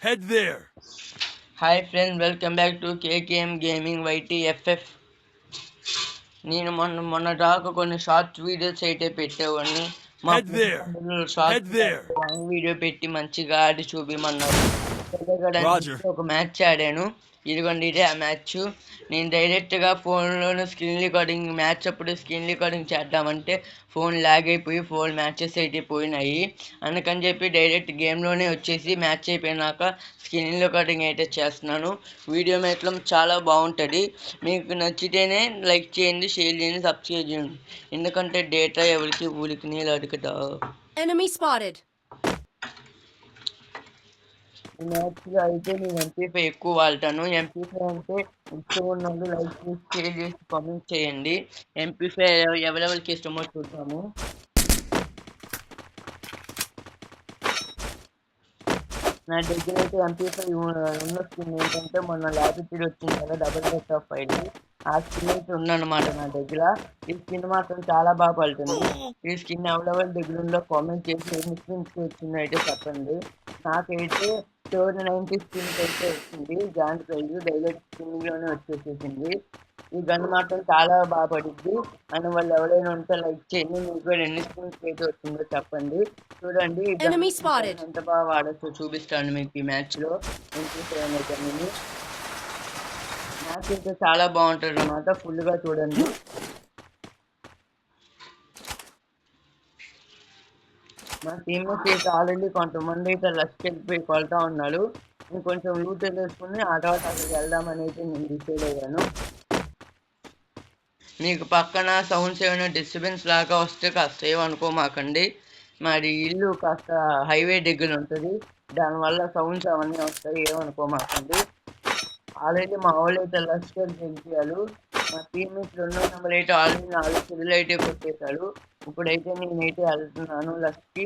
Head there. Hi friends, welcome back to KKM Gaming YTFF. నేను మొన్న దాకా కొన్ని షార్ట్స్ వీడియోస్ అయితే పెట్టేవాడిని. మా Head there. Friends Head shorts there. Long video పెట్టి మంచిగా ఆడి చూపిమన్నారు. Roger. ఒక మ్యాచ్ ఆడాను. ఇదిగోండి ఇదే ఆ మ్యాచ్. నేను డైరెక్ట్గా ఫోన్లోనే స్క్రీన్ రికార్డింగ్ మ్యాచ్ అప్పుడు స్క్రీన్ రికార్డింగ్ చేద్దామంటే ఫోన్ ల్యాగ్ అయిపోయి 4 మ్యాచెస్ అయితే పోయినాయి. అందుకని చెప్పి డైరెక్ట్ గేమ్లోనే వచ్చేసి మ్యాచ్ అయిపోయినాక స్క్రీన్ రికార్డింగ్ అయితే చేస్తున్నాను. వీడియో మాత్రం చాలా బాగుంటుంది. మీకు నచ్చితేనే లైక్ చేయండి, షేర్ చేయండి, సబ్స్క్రైబ్ చేయండి. ఎందుకంటే డేటా ఎవరికి ఊరికి నీళ్ళు అడుగుతా. Enemy spotted. మ్యాథ్స్లో అయితే నేను ఎంపీ5 ఎక్కువ వాడతాను. ఎంపీ5 అంటే ఇష్టం ఉన్నప్పుడు లైక్ చేసి షేర్ చేసి కామెంట్ చేయండి. ఎంపీ5 ఎవరెవరికి ఇష్టమో చూద్దాము. నా దగ్గర అయితే ఎంపీ5 ఉన్న స్కిన్ ఏంటంటే మొన్న ల్యాబిటరీ వచ్చింది కదా, డబుల్ డెట్ ఆఫ్ ఫైల్. ఆ స్కిన్ అయితే ఉందన్నమాట నా దగ్గర. ఈ స్కిన్ మాత్రం చాలా బాగా పడుతుంది. ఈ స్కిన్ ఎవరెవరి దగ్గర ఉందో కామెంట్ చేసి ఎన్ని స్కిన్స్ వచ్చిందో అయితే చెప్పండి. నాకైతే 90 స్కిన్స్ అయితే వచ్చింది. జాయింట్ ప్రైజ్ డైరెక్ట్ స్కిన్లోనే వచ్చేసేసింది. ఈ గన్ మాత్రం చాలా బాగా పడుద్ది. అని వాళ్ళు ఎవరైనా ఉంటే లైక్ చేయండి. మీకు కూడా ఎన్ని స్కిన్స్ అయితే వచ్చిందో చెప్పండి. చూడండి ఈ గన్ Enemy spotted. ఎంత బాగా వాడచ్చో చూపిస్తాను మీకు ఈ మ్యాచ్లో. మ్యాచ్ అయితే చాలా బాగుంటుంది అన్నమాట. ఫుల్గా చూడండి. మా టీమ్మేట్స్ అయితే ఆల్రెడీ కొంతమంది అయితే లక్ష్కి వెళ్ళిపోయి కొడతా ఉన్నారు. నేను కొంచెం లూట్ వేసుకుని ఆ తర్వాత అక్కడికి వెళ్దామని అయితే నేను డిసైడ్ అయ్యాను. మీకు పక్కన సౌండ్స్ ఏమైనా డిస్టర్బెన్స్ లాగా వస్తే కాస్త ఏమనుకోమాకండి. మరి ఇల్లు కాస్త హైవే దగ్గర ఉంటుంది, దానివల్ల సౌండ్స్ అవన్నీ వస్తాయి, ఏమనుకోమాకండి. ఆల్రెడీ మా వాళ్ళు అయితే లస్కర్ గెలిచారు. మా టీమ్మేట్స్ 2వ నెంబర్ అయితే ఆల్రెడీ 4 కిల్లులు అయితే కొట్టేశాడు. ఇప్పుడైతే నేనైతే వెళ్తున్నాను లస్కి.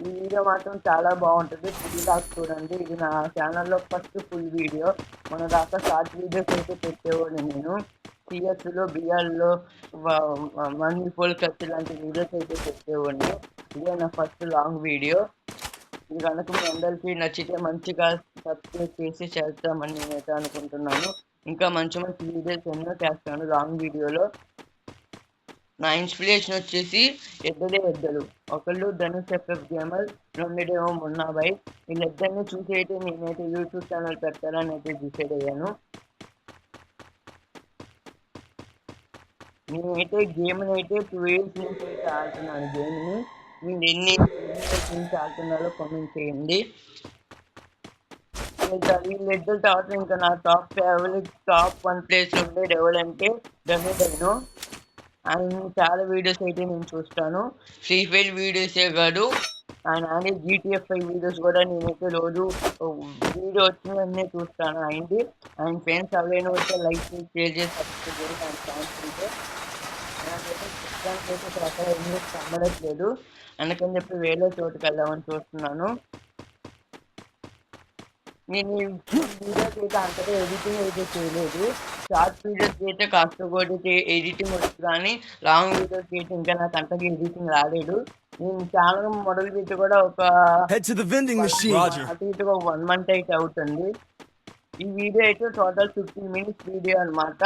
ఈ వీడియో మాత్రం చాలా బాగుంటుంది. ఫుల్ దాకా చూడండి. ఇది నా ఛానల్లో ఫస్ట్ ఫుల్ వీడియో. మన దాకా షార్ట్ వీడియోస్ అయితే పెట్టేవాడిని నేను. సిఎస్లో బిఆర్లో మనీ ఫుల్ ఖర్చు లాంటి వీడియోస్ అయితే పెట్టేవాడిని. ఇదే నా ఫస్ట్ లాంగ్ వీడియో. ఇది కనుక మీ అందరికీ నచ్చితే మంచిగా సబ్స్క్రైబ్ చేసి చేస్తామని నేనైతే అనుకుంటున్నాను. ఇంకా మంచి మంచి వీడియోస్ ఎన్నో చేస్తాను లాంగ్ వీడియోలో. నా ఇన్స్పిరేషన్ వచ్చేసి ఇద్దరు. ఒకళ్ళు ధనుష్ ఎఫ్ఎఫ్ గేమర్, రెండేమో మున్నాబాయ్. వీళ్ళిద్దరిని చూసి అయితే నేనైతే యూట్యూబ్ ఛానల్ పెట్టాలని అయితే డిసైడ్ అయ్యాను. నేనైతే గేమ్ని అయితే 2 years నుంచి అయితే ఆడుతున్నాను గేమ్ని. మీరు ఎన్ని years నుంచి ఆడుతున్నారో కామెంట్ చేయండి. వీళ్ళిద్దరు తర్వాత ఇంకా నా టాప్ 1 ప్లేస్ ఉండేది ఎవరంటే డెమోడైనో. ఆయన చాలా వీడియోస్ అయితే నేను చూస్తాను. ఫ్రీ ఫైర్ వీడియోసే కాదు, ఆయన ఆడే GTF5 వీడియోస్ కూడా నేనైతే రోజు వీడియో వచ్చినవన్నీ చూస్తాను ఆయనది. ఆయన ఫ్రెండ్స్ ఎవరైనా వస్తే లైక్ చేసి షేర్ చేసి సబ్స్క్రైబ్ చేసి ఆయన ఛాన్స్ ఉంటే. నాకైతే ప్రస్తుతానికి అయితే ఇక్కడ అక్కడ ఇంగ్లీష్ కనబడట్లేదు, అందుకని చెప్పి వేరే చోటుకి వెళ్దామని చూస్తున్నాను. నేను ఈ వీడియోస్ అయితే అంతగా ఎడిటింగ్ అయితే చేయలేదు. షార్ట్ వీడియోస్కి అయితే కాస్త కూడా ఎడిటింగ్ వచ్చు, కానీ లాంగ్ వీడియోస్కి అయితే ఇంకా నాకు అంతగా ఎడిటింగ్ రాలేదు. నేను ఛానల్ మొదలు పెట్టి కూడా ఒక Head to the vending machine. Roger. అటు ఇటుగా 1 month అయితే అవుతుంది. ఈ వీడియో అయితే టోటల్ 15 minutes వీడియో అనమాట.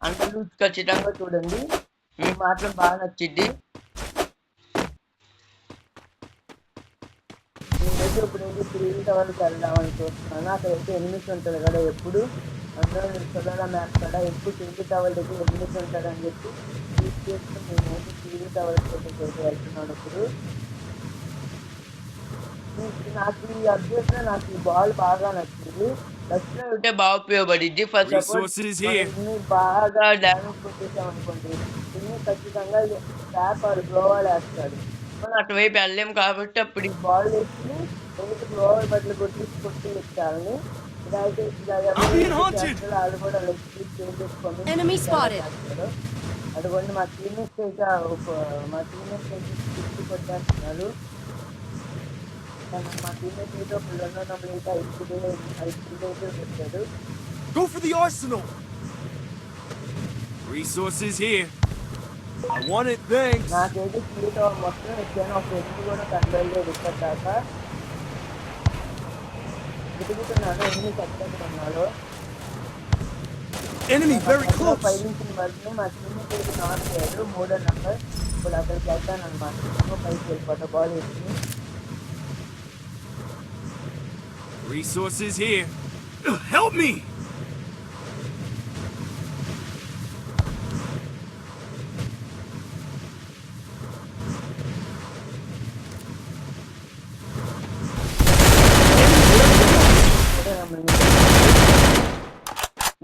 అందరూ ఖచ్చితంగా చూడండి, మీకు మాత్రం బాగా నచ్చిద్ది. నేనైతే ఇప్పుడైతే 3 టవర్కి వెళ్దామని చూస్తున్నాను. అక్కడైతే ఎనిమిస్ ఉంటుంది కదా ఎప్పుడు, అందరూ నిల్చోదా మ్యాప్ కదా ఎప్పుడు 3 టవర్ దగ్గర ఎనిమిస్ ఉంటారని చెప్పి యూజ్ చేసుకుని నేనైతే 3 టవర్స్ అయితే వెళ్తున్నాను. ఇప్పుడు నాకు ఈ అప్డేట్లో నాకు ఈ బాల్ బాగా నచ్చింది. నచ్చినా ఉంటే బాగా ఉపయోగపడిద్ది. ఫస్ట్ బాగా డ్యామేజ్ కొట్టేసాం అనుకోండి, ఇన్ని ఖచ్చితంగా ట్యాప్ ఆర్ గ్లోవాల్ వేస్తాడు. మనం అటువైపు వెళ్ళలేము కాబట్టి అప్పుడు ఈ బాల్ వేసుకుని ఎందుకు గ్లోవర్ బట్టలు కొట్టి ఇచ్చాలని ఇదైతే వాళ్ళు కూడా Enemy spotted. అదిగోండి మా టీమేట్స్ అయితే తిరిగి కొట్టేస్తున్నారు. మా టీమేట్స్ అయితే ఒక 2 నెంబర్ అయితే 5 కిలో అయితే పెట్టాడు. Go for the arsenal. Resources here. I want it, thanks. నాకైతే కిలో మొత్తం ఇచ్చాను. ఒక ఎన్ని కూడా కనబడలేదు ఇక్కడ దాకా. వెతుకుతున్నాను ఎన్ని ఖచ్చితంగా ఉన్నాడు. Enemy very close. పైనుంచిన వరకు మా చిన్న పేరు నాట్ చేయడు 3వ నెంబర్. ఇప్పుడు అక్కడికి వెళ్తాను అనమాట. పైకి వెళ్ళిపోతా బాల్ వేసుకుని. Resources here. Help me.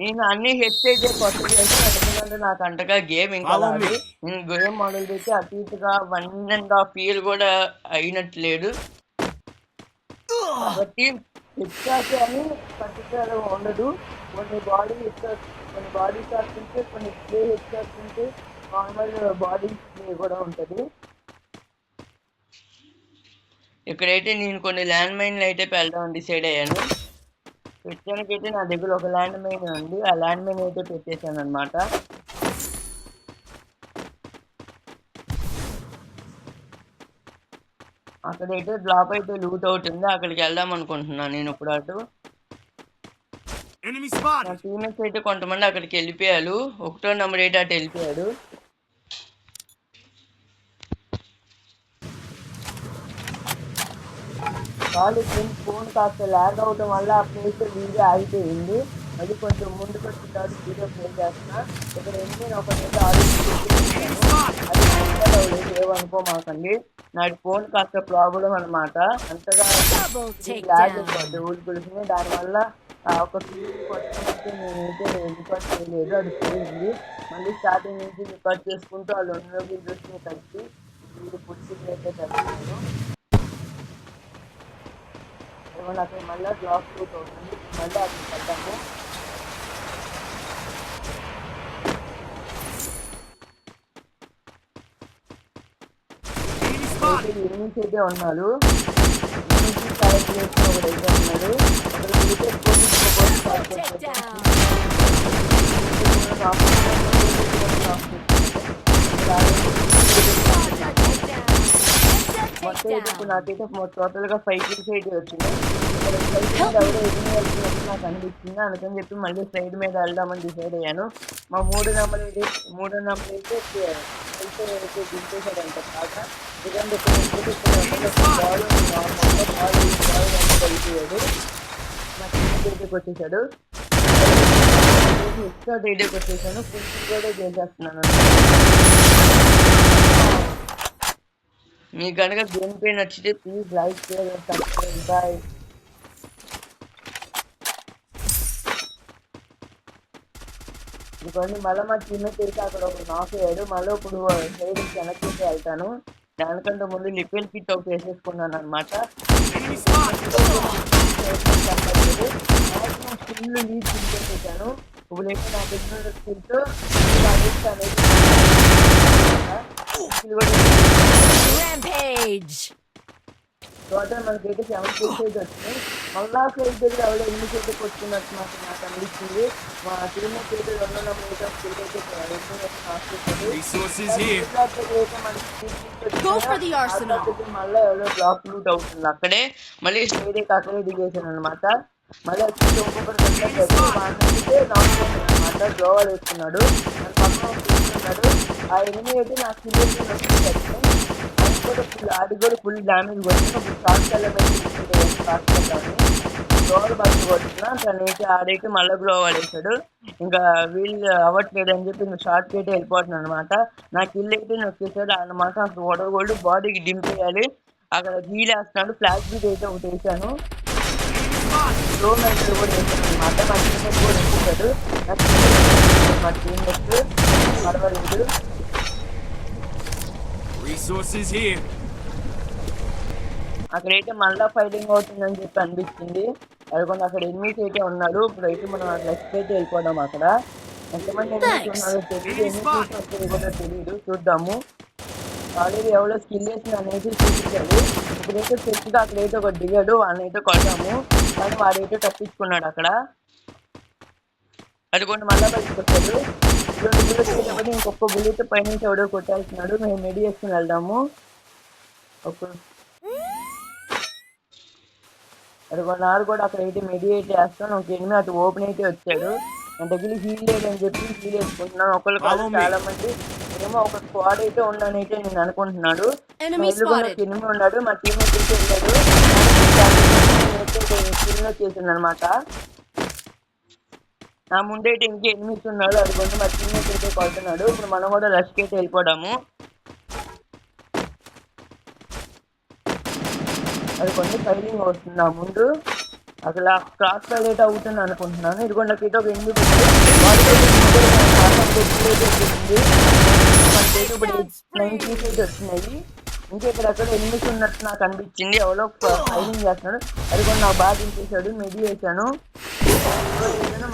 నేను అన్ని హెడ్ అయితే కొత్త చేస్తాను. ఎందుకంటే నాకు అంతగా గేమ్ ఇంకా రాదు. నేను గేమ్ మోడల్ పెట్టి అటు ఇటుగా 1.5 year కూడా అయినట్లేదు. కాబట్టి హెడ్ అని పర్టికులర్ ఉండదు. కొన్ని బాడీ షాట్స్ ఉంటే, కొన్ని ప్లే హెడ్ షాట్స్ ఉంటే, నార్మల్ బాడీ ప్లే కూడా ఉంటుంది. ఇక్కడైతే నేను కొన్ని ల్యాండ్ మైన్లు అయితే పెడదామని డిసైడ్ అయ్యాను. పెట్టడానికి అయితే నా దగ్గర ఒక ల్యాండ్ మైన్ ఉంది. ఆ ల్యాండ్ మైన్ అయితే పెట్టేశాను అనమాట. అక్కడైతే డ్రాప్ అయితే లూట్ అవుతుంది. అక్కడికి వెళ్దాం అనుకుంటున్నాను నేను ఇప్పుడు అటు. నా టీమేట్స్ అయితే కొంతమంది అక్కడికి వెళ్ళిపోయారు. 1వ నెంబర్ అయితే అటు వెళ్ళిపోయాడు. వాళ్ళు ఫోన్ కాస్త ల్యాగ్ అవడం వల్ల ఆ ప్లేస్ వీడియో ఆగిపోయింది. అది కొంచెం ముందుకు వచ్చిన తర్వాత వీడియో ప్లే చేస్తున్నా. ఇక్కడ నేను ఒకటైతే ఆలోచించి ఏమనుకోమాకండి. నాకు ఫోన్ కాస్త ప్రాబ్లం అనమాట. అంతగా ల్యాగ్ అయిపోద్ది ఊరికి. దానివల్ల ఒక కొట్టమంటే నేనైతే రికార్డ్ చేయలేదు. అది పోయింది. మళ్ళీ స్టార్టింగ్ నుంచి రికార్డ్ చేసుకుంటూ వాళ్ళు ఉన్న వీడియోస్ని కలిసి వీడియో పుట్టి అయితే చేస్తున్నాను. నాకు మళ్ళీ బ్లాక్ షూట్ అవుతుంది. మళ్ళీ అది వెళ్తాము. ఎనిమిది అయితే ఉన్నారు. క్యాలిక్యులేషన్ ఒకటైతే ఉన్నాడు. మొత్తం అయితే ఇప్పుడు నాకైతే టోటల్గా 5 kills అయితే వచ్చింది. ఎవరో ఎదురు వెళ్తున్నట్టు నాకు అనిపించింది. అందుకని చెప్పి మళ్ళీ సైడ్ మీద వెళ్దామని డిసైడ్ అయ్యాను. మా 3వ నెంబర్ అయితే దింపేశాడంట బాగా. ఎందుకంటే బాల్ వెళ్ళిపోయాడు. మా చిన్న దగ్గరికి వచ్చేసాడు. ఎక్స్ట్రా దగ్గరికి వచ్చేసాను. ఫుల్ కూడా చేసేస్తున్నాను. మీకు కనుక గేమ్ పే నచ్చితే please like share subscribe. Bye. ఇదిగోండి మళ్ళీ మా టీమేట్ అయితే అక్కడ ఒక నాక్ అయ్యాడు. మళ్ళీ ఇప్పుడు సైడ్ వెనక్కి వెళ్తాను. దానికంటే ముందు లిపిల్ కిట్ ఒకటి వేసేసుకున్నాను అనమాట. ఫుల్ లీడ్ తింటేసాను. ఇప్పుడు అయితే నా దగ్గర స్కిల్స్ టోటల్ మనకైతే 7 kills అయితే వచ్చినాయి. మళ్ళా సైడ్ దగ్గర ఎవరో 8 అయితే కొట్టుకున్నట్టు నాకు అనిపించింది. మా టీమేట్ అయితే 2 నెంబర్ అయితే స్కిల్ అయితే మళ్ళీ ఎవరో బ్లాక్ లూట్ అవుతుంది. అక్కడే మళ్ళీ సైడ్ అయితే అక్కడే దిగేసాను అనమాట. మళ్ళీ ఒక్కొక్కరు అనమాట. గ్లోవల్ వేసుకున్నాడు. నన్ను పక్కన చూస్తున్నాడు. ఆ ఎనిమిది అయితే నా స్కిల్ అది కూడా ఫుల్ డ్యామేజ్ కొట్టిన. షార్ట్ గ్లోవల్ బస్సు కొట్టిన. తనైతే ఆడైతే మళ్ళీ గ్లోవల్ వేసాడు. ఇంకా వీళ్ళు అవ్వట్లేదు అని చెప్పి ఇంకా షార్ట్ అయితే వెళ్ళిపోతున్నాను అనమాట. నా కిల్ అయితే నొక్కేసాడు అన్నమాట. అసలు ఓడగోల్డ్ బాడీకి దింపేయాలి. అక్కడ హీల్ వేస్తున్నాడు. ఫ్లాష్ బీట్ అయితే ఒకటి వేసాను. స్లో మెథడ్ కూడా వేసాను అనమాట. మా టీమేట్ కూడా వేసాడు. మా టీమేట్ పర్వాలేదు. అక్కడైతే మళ్ళా ఫైటింగ్ అవుతుందని చెప్పి అనిపిస్తుంది. అనుకోండి అక్కడ ఎనిమిస్ అయితే ఉన్నారు. ఇప్పుడు అయితే మనం నెక్స్ట్ అయితే వెళ్ళిపోదాం. అక్కడ ఎంతమంది ఎనిమిస్ ఉన్నారో తెలియదు. ఎనిమిస్ వస్తే కూడా తెలియదు. చూద్దాము. ఆల్రెడీ ఎవరో స్కిల్ వేసిన అనేది చూపించాడు. ఇప్పుడైతే చెట్టుగా అక్కడైతే ఒక దిగాడు. వాళ్ళనైతే కొట్టాము. కానీ వాడైతే తప్పించుకున్నాడు అక్కడ. అదిగోండి మళ్ళా బయటకు వచ్చాడు. 2 bullets కాబట్టి ఇంకొక బుల్లెట్ పైనుంచి ఎవడో కొట్టాల్సినాడు. మేము మెడి చేసుకుని వెళ్దాము. అదిగో నాడు కూడా అక్కడ అయితే మెడియేట్ చేస్తాను. ఒక ఎనిమిది అటు ఓపెన్ అయితే వచ్చాడు. నా దగ్గర హీల్ లేదని చెప్పి హీల్ వేసుకుంటున్నాను. ఒకళ్ళు కాదు Follow me. చాలా మంది ఏమో ఒక స్క్వాడ్ అయితే ఉన్నానైతే నేను అనుకుంటున్నాడు. మా Enemy ఎదురుగున్న spotted. ఎనిమిది ఉన్నాడు. మా టీమ్ అయితే వెళ్ళాడు. కిల్ వచ్చేసింది అనమాట. నా ముందైతే ఇంక ఎనిమిది ఉన్నాడు. అది కొంచెం మా టీమ్ అయితే కొడుతున్నాడు. ఇప్పుడు మనం కూడా రష్కి అయితే వెళ్ళిపోవడాము. అది కొంచెం ఫైరింగ్ వస్తుంది నా ముందు. అసలు క్రాస్ ఫైర్ అయితే అవుతుంది అనుకుంటున్నాను. ఇదిగోండి నాకైతే ఒక ఎనిమిది వచ్చినాయి. ఇంకా ఇక్కడక్కడ ఎనిమిది ఉన్నట్టు నాకు అనిపించింది. ఎవరో ఫైరింగ్ చేస్తున్నాడు. అది కూడా నాకు బాగా దించేశాడు. మెడి వేసాను.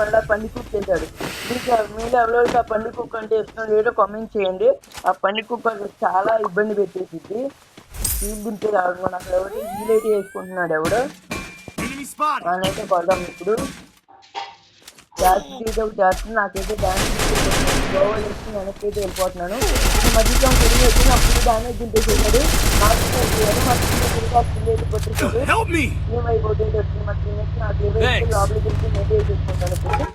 మళ్ళీ పంది కుక్ చేశాడు. మీరు ఎవరికి ఆ పంది కుక్ అంటే ఇష్టం లేదో కామెంట్ చేయండి. ఆ పంది కుక్ చాలా ఇబ్బంది పెట్టేసింది. హీల్ దింపే రావడం నాకు ఎవరు హీల్ అయితే వేసుకుంటున్నాడు. ఎవడు Enemy spotted. అయితే కొడదాం ఇప్పుడు. చేస్తుంది. నాకైతే డ్యామేజ్ గోవల్ వేసి వెనక్కి అయితే వెళ్ళిపోతున్నాను. ఇది మధ్యలో తిరిగి వచ్చి అప్పుడు డ్యామేజ్ దింపేసేసాడు. నాకు తిరిగి అయితే కొట్టేసాడు. Help me. ఏమైపోతుంది వచ్చింది మా టీమేట్స్. నాకు ఏదైతే లోపలికి వెళ్ళి మెయింటైన్ చేసుకుంటాను. ఇప్పుడు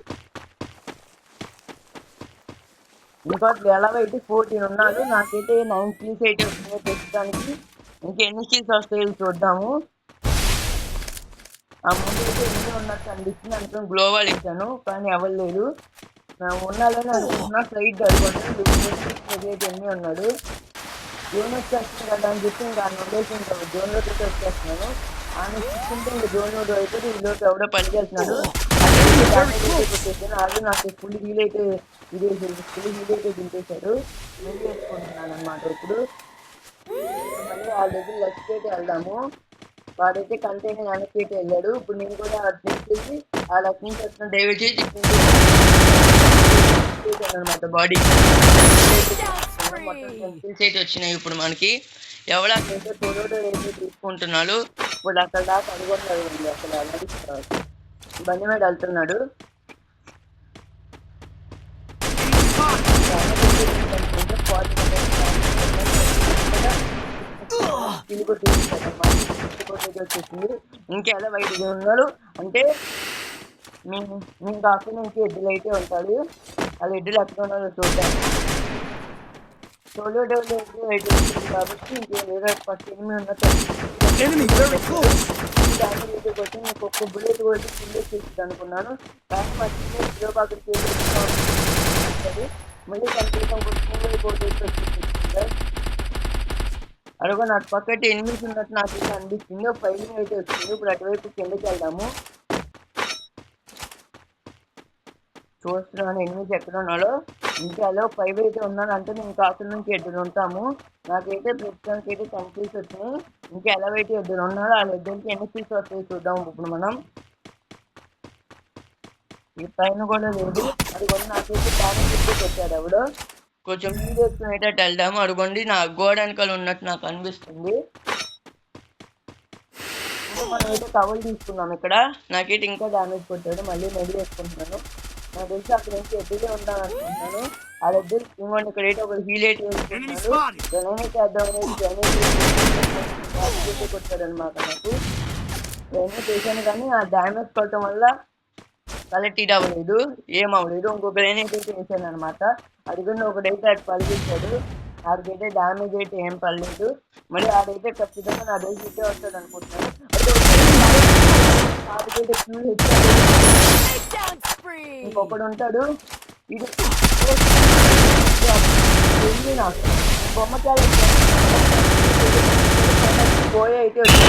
ఇంకోటి ఎలా అయితే 14 ఉన్నాడు. నాకైతే 9 kills అయితే వస్తున్నాయి ప్రస్తుతానికి. ఇంకెన్ని kills వస్తాయో చూద్దాము. ఆ ముందు అయితే ఎన్ని ఉన్నట్టు అనిపిస్తుంది. అనుకుని గ్లోవాల్ వేసాను కానీ అవ్వలేదు. ఉన్నాలని అనుకుంటున్నా. ఫ్లైట్ అడుగుతాను అయితే ఎన్ని ఉన్నాడు. జోన్ వచ్చేస్తుంది కదా అని చెప్పి ఇంకా వదిలేసి ఇంకా జోన్లోకి అయితే వచ్చేస్తున్నాను. ఆయన చూసుకుంటే ఇంకా జోన్లో అయితే ఈలోకి ఎవడో పనిచేస్తున్నాడు. అది నాకు ఫుల్ హీల్ అయితే ఫుల్ హీల్ అయితే దింపేశాడు. హీల్ వేసుకుంటున్నాను అనమాట. ఇప్పుడు మళ్ళీ వాళ్ళ దగ్గర లక్ష్కి అయితే వెళ్దాము. వాడైతే కంటైనర్ వెనక్కి అయితే వెళ్ళాడు. ఇప్పుడు నేను కూడా అటు నుంచి ఆ లక్ష్మి నుంచి వచ్చిన డైవర్ట్ చేసి అనమాట. బాడీ మొత్తం స్కిల్స్ అయితే వచ్చినాయి. ఇప్పుడు మనకి ఎవరైతే తోడోడో అయితే తీసుకుంటున్నాడు. ఇప్పుడు అక్కడ దాకా అనుకుంటున్నాడు. అసలు నడుస్తున్నాడు. బండి మీద వెళ్తున్నాడు. వచ్చేసింది. ఇంకెలా బయట ఉన్నాడు అంటే మేము కాకుండా ఇంకే ఎద్దులు అయితే ఉంటాడు. వాళ్ళ ఎద్దులు ఎక్కడ ఉన్నారో చూద్దాం. సోలో డెవలప్ అయితే ఉంటుంది కాబట్టి ఇంకేదో ఫస్ట్ ఎనిమిది ఉన్నట్టు వచ్చి మీకు ఒక్క బుల్లెట్ కొట్టి కిల్ చేస్తుంది అనుకున్నాను. కానీ మా చిన్న జియోబాకి మళ్ళీ కనిపించడం కొట్టి వచ్చింది. అడుగు నాకు పక్కటి ఎనిమిది ఉన్నట్టు నాకు అయితే అనిపిస్తుంది. ఫైలింగ్ అయితే వచ్చింది. ఇప్పుడు అటువైపు కిందకి వెళ్దాము. చూస్తున్నాను ఎనిమిది ఎక్కడ ఉన్నాడో. ఇంకా అలా 5 అయితే ఉన్నాను అంటే నేను కాకుల నుంచి ఎద్దులు ఉంటాము. నాకైతే ప్రస్తుతానికి అయితే 10 kills వచ్చినాయి. ఇంకా ఎలా అయితే ఎద్దులు ఉన్నారో వాళ్ళ ఇద్దరికి ఎన్ని kills వస్తాయి చూద్దాం. ఇప్పుడు మనం ఈ పైన కూడా లేదు. అది కూడా నాకైతే డ్యామేజ్ వచ్చాడు. ఎవడో కొంచెం వీడియో వేసుకునేటట్టు వెళ్దాము. అడుగుండి నా గోడ వెనకాల ఉన్నట్టు నాకు అనిపిస్తుంది. మనం అయితే కవర్ తీసుకున్నాం. ఇక్కడ నాకైతే ఇంకా డ్యామేజ్ కొట్టాడు. మళ్ళీ మెడి వేసుకుంటున్నాను. నాకు తెలిసి అక్కడ నుంచి ఎద్దులే ఉంటాను అనుకుంటున్నాను. వాళ్ళ ఎద్దులు ఇవ్వండి. ఇక్కడైతే ఒక హీల్ అయితే వేసుకుంటున్నాడు. గ్రెనేట్ చేద్దాం అనేది గ్రెనేట్ కొట్టాడు అనమాట. నాకు గ్రెనేట్ వేసాను కానీ ఆ డ్యామేజ్ కొట్టడం వల్ల కలెక్ట్ ఇది అవ్వలేదు. ఏం అవ్వలేదు. ఇంకొక గ్రెనేట్ అయితే వేసాను అనమాట. అది కూడా ఒకటైతే అటు పలిగించాడు. ఆడికైతే డ్యామేజ్ అయితే ఏం పర్లేదు. మళ్ళీ ఆడైతే ఖచ్చితంగా నా దగ్గర అయితే వస్తాడు అనుకుంటున్నాను. ఆడికైతే ఫ్యూల్ హెచ్చాడు. ఇంకొకడు ఉంటాడు. ఇది నాకు బొమ్మకాయ పోయి అయితే వచ్చి